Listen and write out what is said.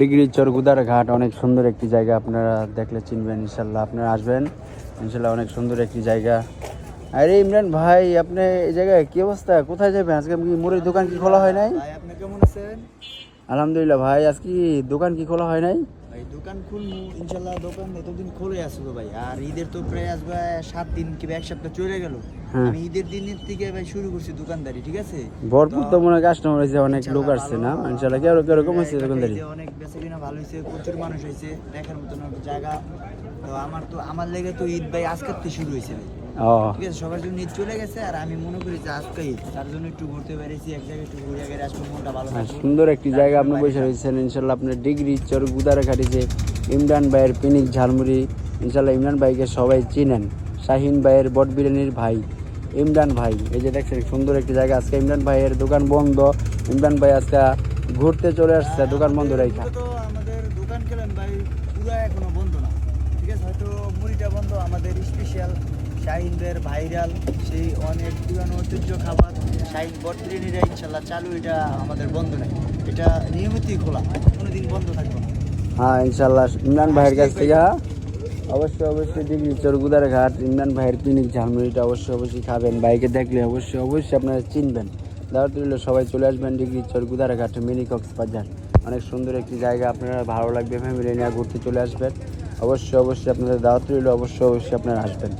Degree চরগুদার ঘাট অনেক সুন্দর একটি জায়গা, আপনারা দেখলে চিনবেন ইনশাল্লাহ। আপনারা আসবেন ইনশাল্লাহ, অনেক সুন্দর একটি জায়গা। আরে ইমরান ভাই, আপনি এই জায়গায় কি অবস্থা, কোথায় যাবেন আজকে? কি মুড়ির দোকান কি খোলা হয় নাই? ভাই আপনি কেমন আছেন? আলহামদুলিল্লাহ ভাই, আজকে দোকান কি খোলা হয় নাই? ভাই দোকান খুলবো ইনশাল্লাহ, দোকান এতদিন খুলে আসবো ভাই। আর ঈদের তো প্রায় আসবে 7 দিন কিংবা 1 সপ্তাহ চলে গেল। হ্যাঁ। আমি ঈদের দিনের থেকে ভাই শুরু করছি দোকানদারি, ঠিক আছে? ভরপুর তো মনে হয় কাস্টমার হয়েছে, অনেক লোক আসছে না ইনশাল্লাহ? কিরকম হয়েছে দোকানদারি? অনেক বেচাকেনা ভালো হয়েছে, প্রচুর মানুষ হয়েছে, দেখার মতন একটা জায়গা। তো আমার লেগে তো ঈদ ভাই আজকের থেকে শুরু হয়েছে ভাই, ও ঠিক আছে? সবার জন্য ঈদ চলে গেছে আর আমি মনে করি যে আজকে ঈদ, তার জন্য একটু ঘুরতে বেরিয়েছি, এক জায়গায় একটু ঘুরে গেলে আসলে মনটা ভালো হ্যাঁ, থাকে। সুন্দর একটি জায়গা আপনি বসে রয়েছেন ইনশাল্লাহ। আপনার ডিগ্রি চরগুদার ঘাটে যে ইমরান ভাইয়ের পিনিক ঝালমুড়ি, ইনশাল্লাহ ইমরান ভাইকে সবাই চিনেন। শাহিন ভাইয়ের বট বিরিয়ানির ভাই ইমরান ভাই, এই যে দেখছেন সুন্দর একটি জায়গা। আজকে ইমরান ভাইয়ের দোকান বন্ধ, ইমরান ভাই আজকে ঘুরতে চলে আসছে দোকান বন্ধ রেখা। তো আমাদের দোকান কেলেন ভাই পুরো এখনো বন্ধ না, ঠিক আছে? হয়তো মুড়িটা বন্ধ, আমাদের স্পেশাল শাহিনদের ভাইরাল সেই অনেক পুরানো ঐতিহ্য খাবার শাহিন বট বিরিয়ানিটা ইনশাল্লাহ চালু, এটা আমাদের বন্ধ নাই, এটা নিয়মিতই খোলা, কোনোদিন বন্ধ থাকবে না। হ্যাঁ ইনশাল্লাহ ইমরান ভাইয়ের কাছ থেকে অবশ্যই ডিগ্রি চরগুদার ঘাট ইমরান ভাইয়ের পিনিক ঝালমুড়িটা অবশ্যই খাবেন। বাইকে দেখলে অবশ্যই আপনারা চিনবেন। দাওয়াত রইল, সবাই চলে আসবেন ডিগ্রি চরগুদার ঘাট মিনি কক্সবাজার। অনেক সুন্দর একটি জায়গা, আপনারা ভালো লাগবে, ফ্যামিলি নিয়ে ঘুরতে চলে আসবেন। অবশ্যই আপনাদের দাওয়াত রইল, অবশ্যই আপনারা আসবেন।